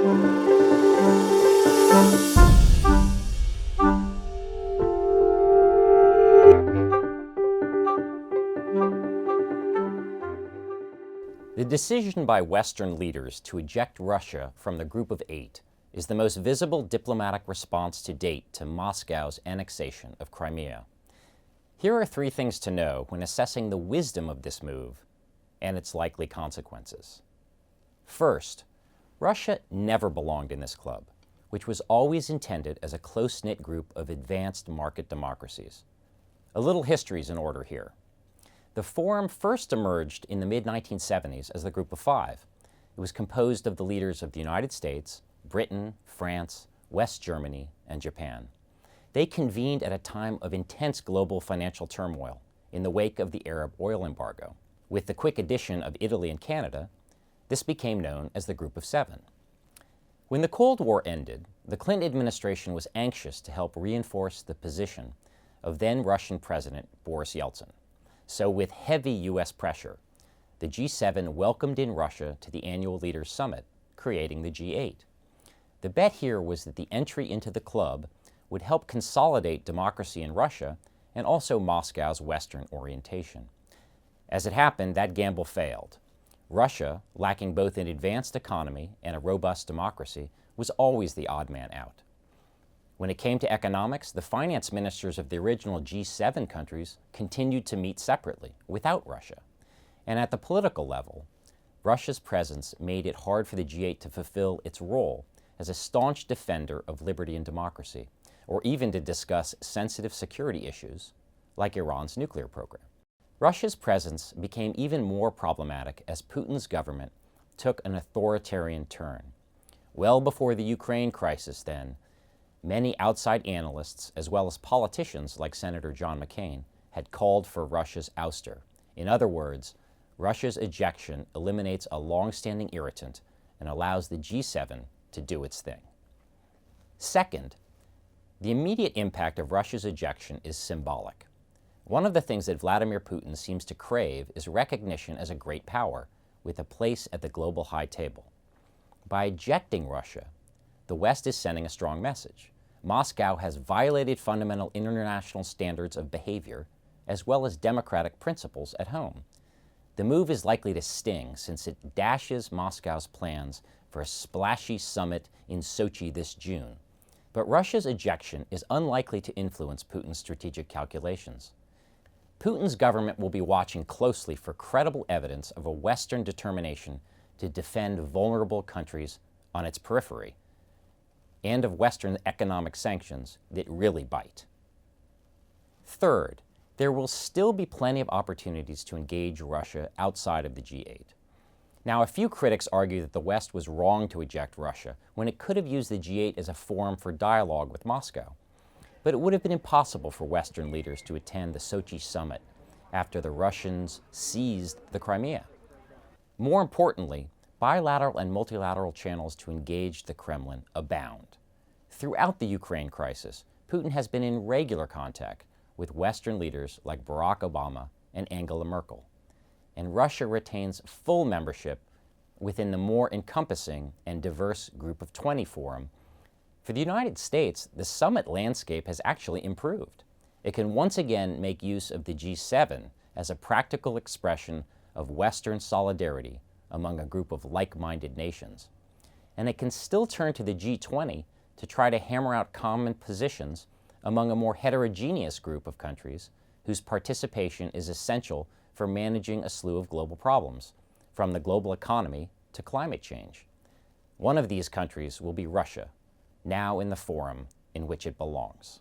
The decision by Western leaders to eject Russia from the Group of Eight is the most visible diplomatic response to date to Moscow's annexation of Crimea. Here are three things to know when assessing the wisdom of this move and its likely consequences. First, Russia never belonged in this club, which was always intended as a close-knit group of advanced market democracies. A little history is in order here. The forum first emerged in the mid-1970s as the Group of Five. It was composed of the leaders of the United States, Britain, France, West Germany, and Japan. They convened at a time of intense global financial turmoil in the wake of the Arab oil embargo. With the quick addition of Italy and Canada, this became known as the Group of Seven. When the Cold War ended, the Clinton administration was anxious to help reinforce the position of then Russian President Boris Yeltsin. So with heavy U.S. pressure, the G7 welcomed in Russia to the annual Leaders' Summit, creating the G8. The bet here was that the entry into the club would help consolidate democracy in Russia and also Moscow's Western orientation. As it happened, that gamble failed. Russia, lacking both an advanced economy and a robust democracy, was always the odd man out. When it came to economics, the finance ministers of the original G7 countries continued to meet separately, without Russia. And at the political level, Russia's presence made it hard for the G8 to fulfill its role as a staunch defender of liberty and democracy, or even to discuss sensitive security issues like Iran's nuclear program. Russia's presence became even more problematic as Putin's government took an authoritarian turn. Well before the Ukraine crisis then, many outside analysts, as well as politicians like Senator John McCain, had called for Russia's ouster. In other words, Russia's ejection eliminates a long-standing irritant and allows the G7 to do its thing. Second, the immediate impact of Russia's ejection is symbolic. One of the things that Vladimir Putin seems to crave is recognition as a great power with a place at the global high table. By ejecting Russia, the West is sending a strong message. Moscow has violated fundamental international standards of behavior as well as democratic principles at home. The move is likely to sting since it dashes Moscow's plans for a splashy summit in Sochi this June. But Russia's ejection is unlikely to influence Putin's strategic calculations. Putin's government will be watching closely for credible evidence of a Western determination to defend vulnerable countries on its periphery, and of Western economic sanctions that really bite. Third, there will still be plenty of opportunities to engage Russia outside of the G8. Now, a few critics argue that the West was wrong to eject Russia when it could have used the G8 as a forum for dialogue with Moscow. But it would have been impossible for Western leaders to attend the Sochi summit after the Russians seized the Crimea. More importantly, bilateral and multilateral channels to engage the Kremlin abound. Throughout the Ukraine crisis, Putin has been in regular contact with Western leaders like Barack Obama and Angela Merkel. And Russia retains full membership within the more encompassing and diverse Group of 20 forum. For the United States, the summit landscape has actually improved. It can once again make use of the G7 as a practical expression of Western solidarity among a group of like-minded nations. And it can still turn to the G20 to try to hammer out common positions among a more heterogeneous group of countries whose participation is essential for managing a slew of global problems, from the global economy to climate change. One of these countries will be Russia, now in the forum in which it belongs.